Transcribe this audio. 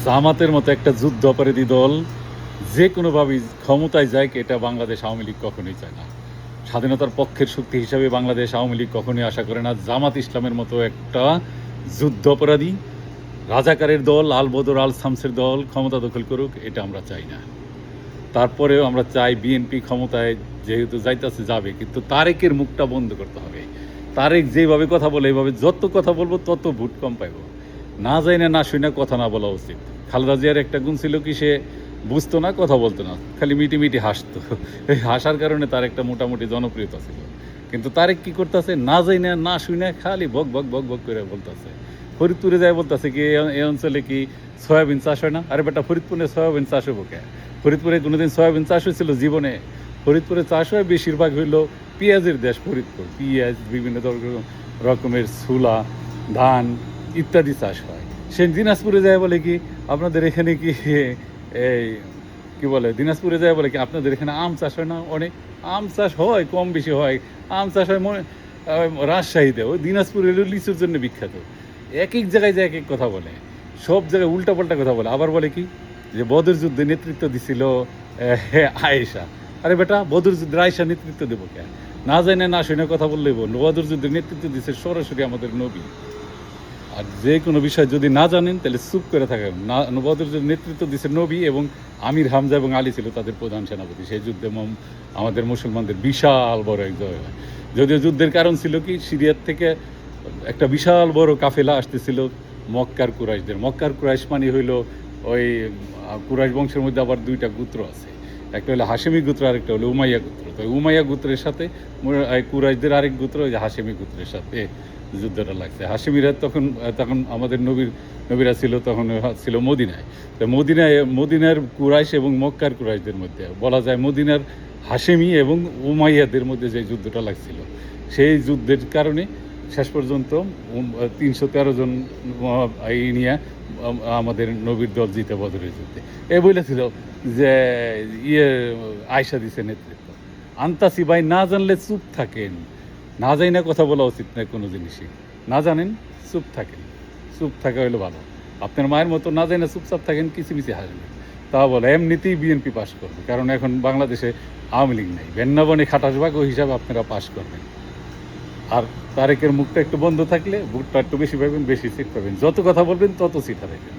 জামাতের মতো একটা যুদ্ধ অপরাধী দল যে কোনোভাবেই ক্ষমতায় যায়, এটা বাংলাদেশ আওয়ামী লীগ কখনোই চায় না। স্বাধীনতার পক্ষের শক্তি হিসাবে বাংলাদেশ আওয়ামী লীগ কখনোই আশা করে না জামাত ইসলামের মতো একটা যুদ্ধ অপরাধী রাজাকারের দল, আল বদর আল শামসের দল ক্ষমতা দখল করুক, এটা আমরা চাই না। তারপরেও আমরা চাই বিএনপি ক্ষমতায় যেহেতু যাইতেছে যাবে, কিন্তু তারেকের মুখটা বন্ধ করতে হবে। তারেক যেভাবে কথা বলে, এইভাবে যত কথা বলবো তত ভোট কম পাইব। না যাই না শুনে কথা না বলা উচিত। খালেদা জিয়ার একটা গুণ ছিল কি, সে বুঝতো না, কথা বলতো না, খালি মিটি মিটি হাসতো। এই হাসার কারণে তার একটা মোটামুটি জনপ্রিয়তা ছিল। কিন্তু তারেক কি করতেছে, না যাই না শুনে খালি বক বক বক বক করে বলতেছে। ফরিদপুরে যায় বলতেছে কি এই অঞ্চলে কি সয়াবিন চাষ হয় না? আরে বেটা, ফরিদপুরে সয়াবিন চাষ হবো কে? ফরিদপুরে কোনোদিন সয়াবিন চাষ হয়েছিল জীবনে? ফরিদপুরে চাষ হয় বেশিরভাগ হইল পেঁয়াজের দেশ ফরিদপুর। পেঁয়াজ, বিভিন্ন রকমের ছোলা, ধান ইত্যাদি চাষ হয়। সে দিনাজপুরে যায় বলে কি আপনাদের এখানে কি এই কি বলে, দিনাজপুরে যায় বলে কি আপনাদের এখানে আম চাষ হয় না? অনেক আম চাষ হয়, কম বেশি হয়। আম চাষ হয় রাজশাহীতে, ওই দিনাজপুরে লিচুর জন্য বিখ্যাত। এক এক জায়গায় যায় এক এক কথা বলে, সব জায়গায় উল্টাপাল্টা কথা বলে। আবার বলে কি যে বদর যুদ্ধে নেতৃত্ব দিছিল আয়েশা। আরে বেটা, বদর যুদ্ধের আয়েশা নেতৃত্ব দেবো কে? না জানে না শুনে কথা বললেই বল। বদর যুদ্ধের নেতৃত্ব দিচ্ছে সরাসরি আমাদের নবী। আর যে কোনো বিষয় যদি না জানেন তাহলে চুপ করে থাকেন না। বদর যুদ্ধের নেতৃত্ব দিচ্ছে নবী, এবং আমির হামজা এবং আলী ছিল তাদের প্রধান সেনাপতি। সেই যুদ্ধে আমাদের মুসলমানদের বিশাল বড় এক জয় হয়। যদিও যুদ্ধের কারণ ছিল কি, সিরিয়ার থেকে একটা বিশাল বড় কাফেলা আসতেছিল মক্কার কুরাইশদের। মক্কার কুরাইশ মানে হইল ওই কুরাইশ বংশের মধ্যে আবার দুইটা গোত্র আছে, একটা হলো হাশেমি গোত্র, আরেকটা হলো উমাইয়া গোত্র। তো উমাইয়া গোত্রের সাথে কুরাইশদের আরেক গোত্র, ওই যে হাশেমি গোত্রের সাথে যুদ্ধটা লাগছে। হাশেমিরা তখন তখন আমাদের নবীরা ছিল, তখন ছিল মদিনায়। তো মদিনার কুরাইশ এবং মক্কার কুরাইশদের মধ্যে বলা যায় মদিনার হাশেমি এবং উমাইয়াদের মধ্যে যে যুদ্ধটা লাগছিল, সেই যুদ্ধের কারণে শেষ পর্যন্ত 313 জন এই নিয়ে আমাদের নবীর দল জিতে বদরের যুদ্ধে। এ বলেছিল যে আয়সা দিছে নেতৃত্ব। আন্তাসি ভাই, না জানলে চুপ থাকেন। না যাই না কথা বলা উচিত নয় কোনো জিনিসই। না জানেন চুপ থাকেন, চুপ থাকা হইলো ভালো। আপনার মায়ের মতো না যাই না চুপচাপ থাকেন, কিচিমিচি হাসবেন। তা বলে এমনিতেই বিএনপি পাশ করবে, কারণ এখন বাংলাদেশে আওয়ামী লীগ নেই। বেন্নাবনে খাটাসভাগ ওই হিসাবে আপনারা পাশ করবেন। আর তারেকের মুখটা একটু বন্ধ থাকলে ভোটটা একটু বেশি পাবেন, বেশি সিট পাবেন। যত কথা বলবেন তত সিট হারাবেন।